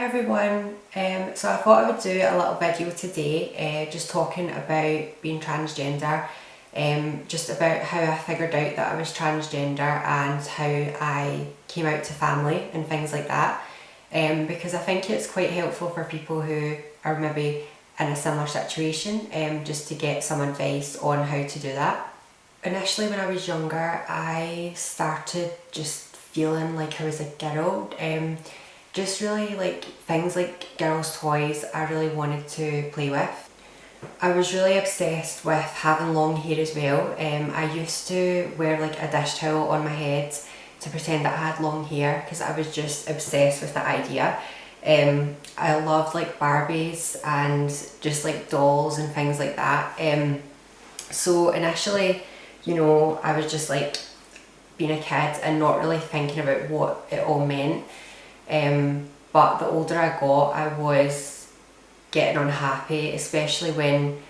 Hi everyone, so I thought I would do a little video today just talking about being transgender, just about how I figured out that I was transgender and how I came out to family and things like that, because I think it's quite helpful for people who are maybe in a similar situation, just to get some advice on how to do that. Initially when I was younger I started just feeling like I was a girl. Just really like things like girls' toys I really wanted to play with. I was really obsessed with having long hair as well. I used to wear like a dish towel on my head to pretend that I had long hair because I was just obsessed with the idea. I loved like Barbies and just like dolls and things like that. So initially, you know, I was just like being a kid and not really thinking about what it all meant. But the older I got, I was getting unhappy, especially when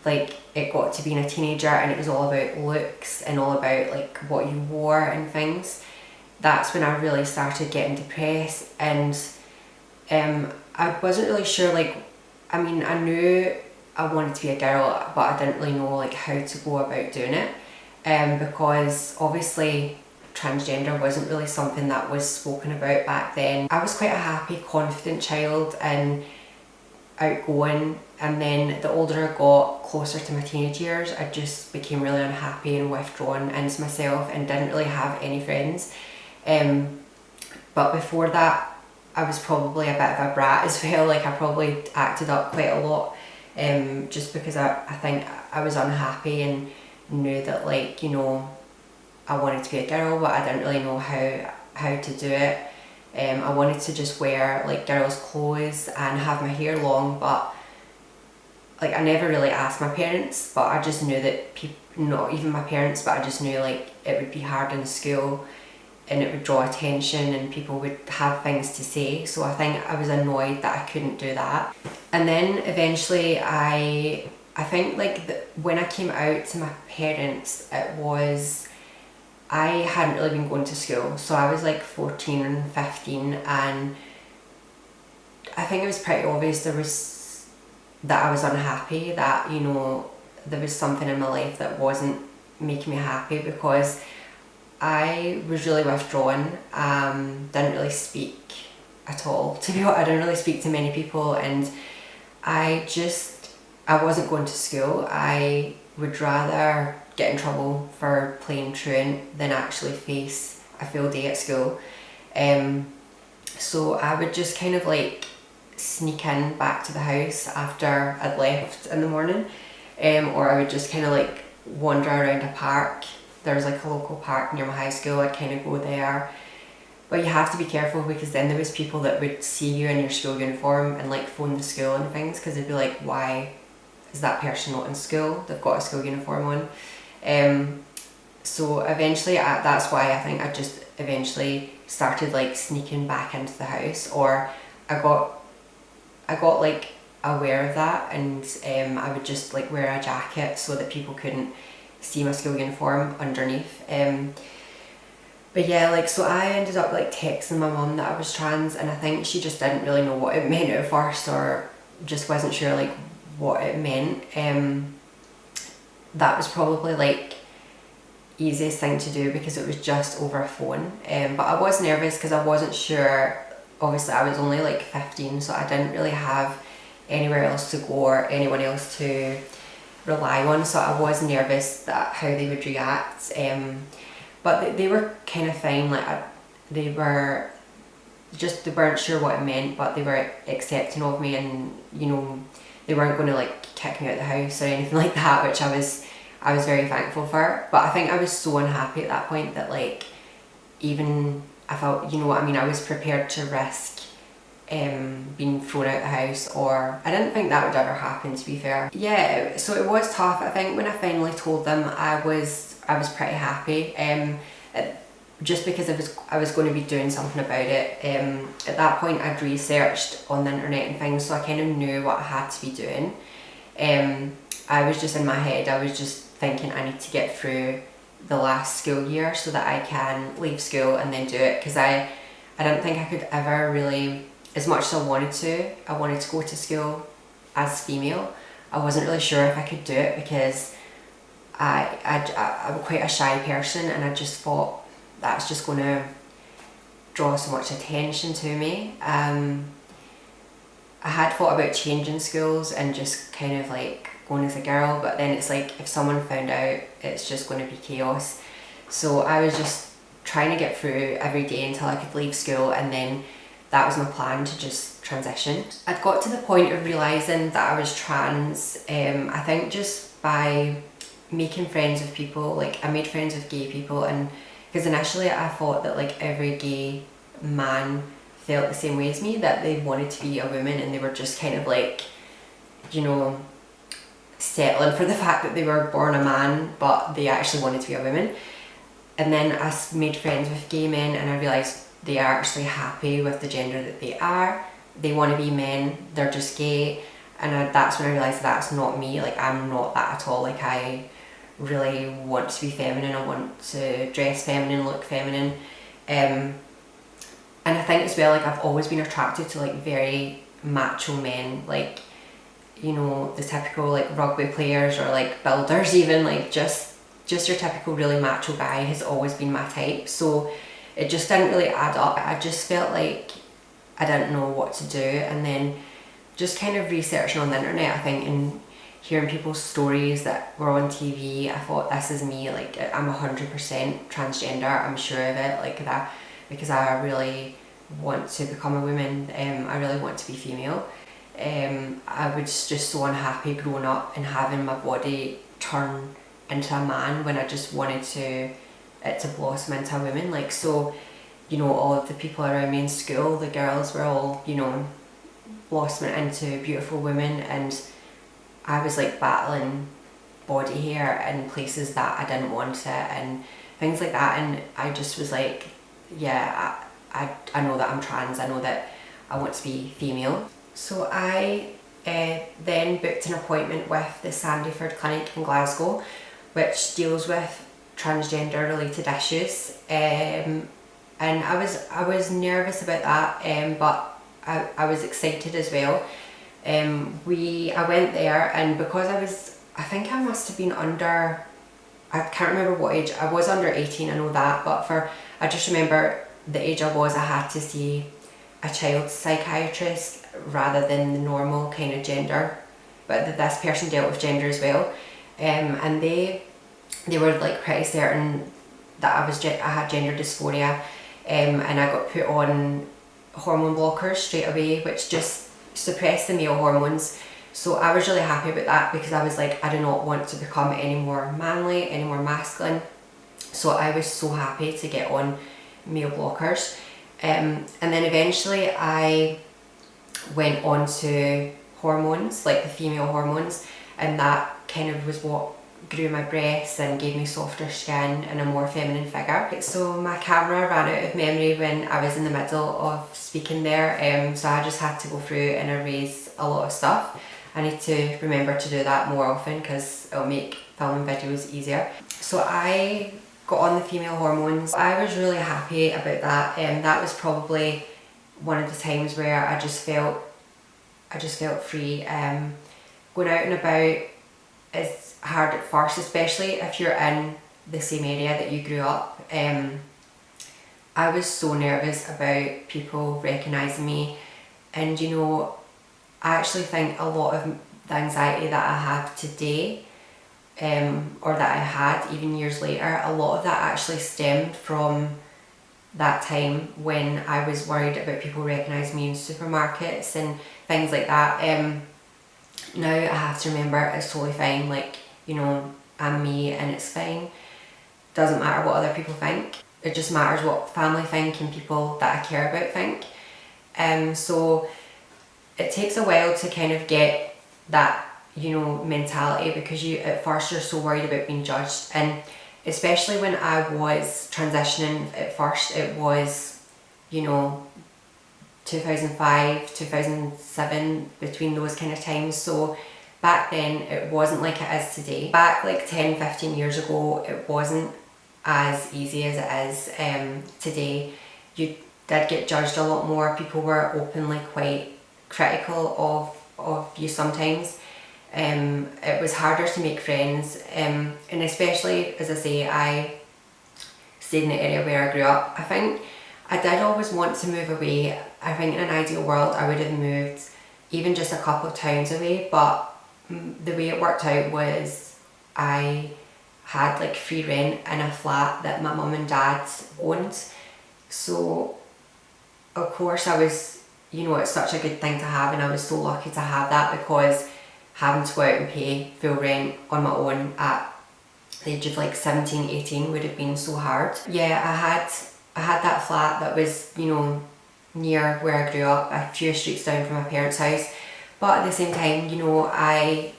like it got to being a teenager and it was all about looks and all about like what you wore and things. That's when I really started getting depressed, and I wasn't really sure, like, I mean, I knew I wanted to be a girl, but I didn't really know like how to go about doing it, because obviously transgender wasn't really something that was spoken about back then. I was quite a happy, confident child and outgoing, and then the older I got, closer to my teenage years, I just became really unhappy and withdrawn into myself and didn't really have any friends. But before that I was probably a bit of a brat as well. Like I probably acted up quite a lot, just because I think I was unhappy and knew that, like, you know, I wanted to be a girl, but I didn't really know how to do it. I wanted to just wear like girls' clothes and have my hair long, but like I never really asked my parents, but I just knew that people, not even my parents, but I just knew like it would be hard in school and it would draw attention and people would have things to say. So I think I was annoyed that I couldn't do that. And then eventually I think like when I came out to my parents, it was, I hadn't really been going to school, so I was like 14 and 15, and I think it was pretty obvious that I was unhappy, that, you know, there was something in my life that wasn't making me happy, because I was really withdrawn, didn't really speak at all, to be honest. I didn't really speak to many people, and I wasn't going to school. I would rather get in trouble for playing truant than actually face a full day at school. So I would just kind of like sneak in back to the house after I'd left in the morning, or I would just kind of like wander around a park. There's like a local park near my high school. I'd kind of go there, but you have to be careful, because then there was people that would see you in your school uniform and like phone the school and things, because they'd be like, why is that person not in school? They've got a school uniform on. So eventually that's why I think I just eventually started like sneaking back into the house, or I got like aware of that, and I would just like wear a jacket so that people couldn't see my school uniform underneath. But yeah, like, so I ended up like texting my mum that I was trans, and I think she just didn't really know what it meant at first, or just wasn't sure like what it meant. That was probably like easiest thing to do because it was just over a phone, but I was nervous because I wasn't sure. Obviously I was only like 15, so I didn't really have anywhere else to go or anyone else to rely on, so I was nervous that how they would react, but they were kind of fine. Like they weren't sure what it meant, but they were accepting of me, and you know, they weren't going to like kick me out of the house or anything like that, which I was very thankful for. But I think I was so unhappy at that point that like, even I felt, you know what I mean, I was prepared to risk being thrown out of the house, or I didn't think that would ever happen, to be fair. Yeah, so it was tough. I think when I finally told them, I was pretty happy, just because I was going to be doing something about it. At that point I'd researched on the internet and things, so I kind of knew what I had to be doing. I was just in my head, I was just thinking I need to get through the last school year so that I can leave school and then do it, because I didn't think I could ever really as much as I wanted to go to school as female. I wasn't really sure if I could do it because I'm quite a shy person, and I just thought that's just going to draw so much attention to me. I had thought about changing schools and just kind of like going as a girl, but then it's like if someone found out, it's just going to be chaos. So I was just trying to get through every day until I could leave school, and then that was my plan, to just transition. I'd got to the point of realising that I was trans, I think just by making friends with people. Like, I made friends with gay people, and because initially I thought that like every gay man felt the same way as me, that they wanted to be a woman and they were just kind of like, you know, settling for the fact that they were born a man but they actually wanted to be a woman. And then I made friends with gay men, and I realised they are actually happy with the gender that they are. They want to be men, they're just gay. And that's when I realised that's not me. Like, I'm not that at all. Like, I really want to be feminine, I want to dress feminine, look feminine. And I think as well, like, I've always been attracted to like very macho men, like, you know, the typical like rugby players or like builders even, like just your typical really macho guy has always been my type. So it just didn't really add up. I just felt like I didn't know what to do, and then just kind of researching on the internet, I think, and hearing people's stories that were on TV, I thought, this is me. Like, I'm 100% transgender, I'm sure of it, like that, because I really want to become a woman. I really want to be female. I was just so unhappy growing up and having my body turn into a man when I just wanted it to blossom into a woman. Like, so, you know, all of the people around me in school, the girls were all, you know, blossoming into beautiful women, and I was like battling body hair in places that I didn't want it and things like that. And I just was like, yeah, I know that I'm trans, I know that I want to be female. So I then booked an appointment with the Sandyford Clinic in Glasgow, which deals with transgender related issues, and I was nervous about that, but I was excited as well. I went there, and because I think I must have been under, I can't remember what age, I was under 18, I know that, but I just remember the age I had to see a child psychiatrist rather than the normal kind of gender, but this person dealt with gender as well, and they were like pretty certain that I had gender dysphoria, and I got put on hormone blockers straight away, which just suppressed the male hormones. So I was really happy about that, because I was like, I do not want to become any more manly, any more masculine. So I was so happy to get on male blockers, and then eventually I went on to hormones, like the female hormones, and that kind of was what grew my breasts and gave me softer skin and a more feminine figure. So my camera ran out of memory when I was in the middle of speaking there, so I just had to go through and erase a lot of stuff. I need to remember to do that more often because it'll make filming videos easier. So I got on the female hormones. I was really happy about that, and that was probably one of the times where I just felt free. Going out and about is hard at first, especially if you're in the same area that you grew up. I was so nervous about people recognising me, and you know, I actually think a lot of the anxiety that I have today, or that I had even years later, a lot of that actually stemmed from that time when I was worried about people recognising me in supermarkets and things like that. Now I have to remember it's totally fine, like, you know, I'm me and it's fine. Doesn't matter what other people think, it just matters what family think and people that I care about think. So it takes a while to kind of get that, you know, mentality, because at first you're so worried about being judged, and especially when I was transitioning at first, it was, you know, 2005, 2007, between those kind of times. So back then it wasn't like it is today. Back like 10, 15 years ago, it wasn't as easy as it is today. did get judged a lot more. People were openly quite critical of you sometimes. It was harder to make friends, and especially, as I say, I stayed in the area where I grew up. I think I did always want to move away. I think in an ideal world I would have moved even just a couple of towns away, but the way it worked out was I had like free rent in a flat that my mum and dad owned. So of course I was, you know, it's such a good thing to have, and I was so lucky to have that, because having to go out and pay full rent on my own at the age of like 17, 18 would have been so hard. Yeah, I had that flat that was, you know, near where I grew up, a few streets down from my parents' house, but at the same time, you know, I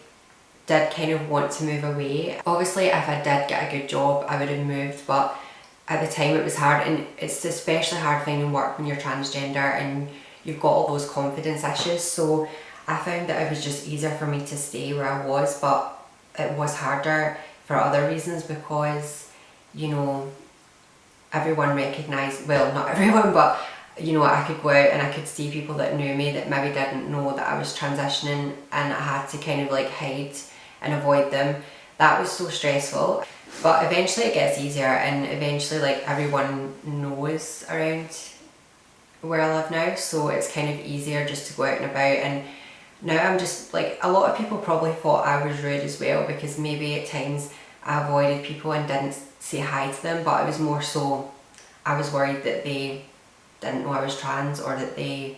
did kind of want to move away. Obviously if I did get a good job I would have moved, but at the time it was hard, and it's especially hard finding work when you're transgender and you've got all those confidence issues. So I found that it was just easier for me to stay where I was, but it was harder for other reasons, because, you know, everyone recognised, well, not everyone, but, you know, I could go out and I could see people that knew me that maybe didn't know that I was transitioning, and I had to kind of like hide and avoid them. That was so stressful, but eventually it gets easier, and eventually like everyone knows around where I live now, so it's kind of easier just to go out and about. And now I'm just like, a lot of people probably thought I was rude as well, because maybe at times I avoided people and didn't say hi to them, but it was more so I was worried that they didn't know I was trans, or that they,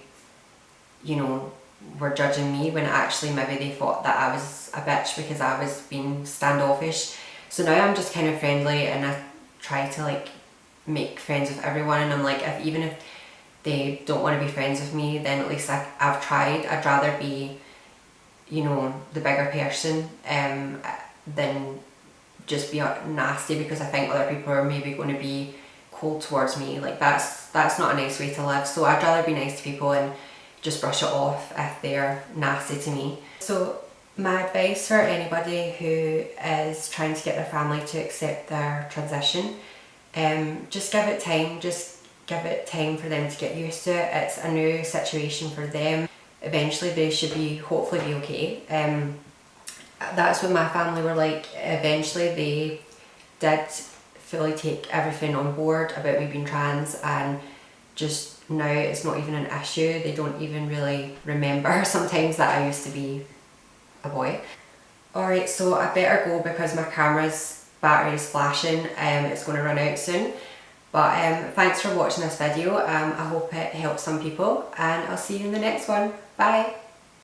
you know, were judging me, when actually maybe they thought that I was a bitch because I was being standoffish. So now I'm just kind of friendly, and I try to like make friends with everyone, and I'm like, even if they don't want to be friends with me, then at least I've tried. I'd rather be, you know, the bigger person than just be nasty, because I think other people are maybe going to be cold towards me. Like that's not a nice way to live. So I'd rather be nice to people and just brush it off if they're nasty to me. So my advice for anybody who is trying to get their family to accept their transition, just give it time. Just give it time for them to get used to it. It's a new situation for them. Eventually they should be, hopefully be okay. That's what my family were like. Eventually they did fully take everything on board about me being trans, and just now it's not even an issue. They don't even really remember sometimes that I used to be a boy. Alright, so I better go because my camera's battery is flashing. It's going to run out soon. But thanks for watching this video. I hope it helps some people, and I'll see you in the next one. Bye!